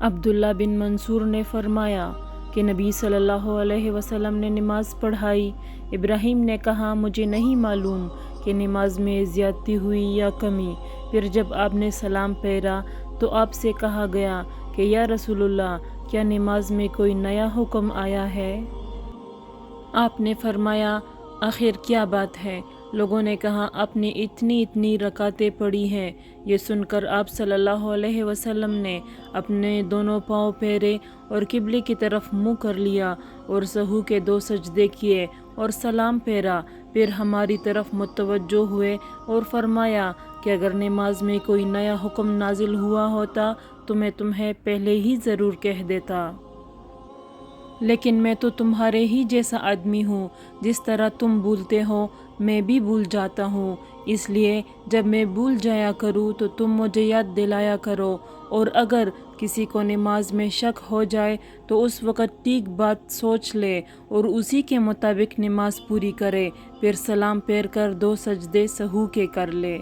عبداللہ بن منصور نے فرمایا کہ نبی صلی اللہ علیہ وسلم نے نماز پڑھائی۔ ابراہیم نے کہا مجھے نہیں معلوم کہ نماز میں زیادتی ہوئی یا کمی۔ پھر جب آپ نے سلام پھیرا تو آپ سے کہا گیا کہ یا رسول اللہ کیا نماز میں کوئی نیا حکم آیا ہے؟ آپ نے فرمایا آخر کیا بات ہے؟ لوگوں نے کہا آپ نے اتنی رکعتیں پڑھی ہیں۔ یہ سن کر آپ صلی اللہ علیہ وسلم نے اپنے دونوں پاؤں پھیرے اور قبلے کی طرف منہ کر لیا اور سہو کے 2 سجدے کیے اور سلام پھیرا۔ پھر ہماری طرف متوجہ ہوئے اور فرمایا کہ اگر نماز میں کوئی نیا حکم نازل ہوا ہوتا تو میں تمہیں پہلے ہی ضرور کہہ دیتا، لیکن میں تو تمہارے ہی جیسا آدمی ہوں، جس طرح تم بھولتے ہو میں بھی بھول جاتا ہوں، اس لیے جب میں بھول جایا کروں تو تم مجھے یاد دلایا کرو، اور اگر کسی کو نماز میں شک ہو جائے تو اس وقت ٹھیک بات سوچ لے اور اسی کے مطابق نماز پوری کرے، پھر سلام پھیر کر 2 سجدے سہو کے کر لے۔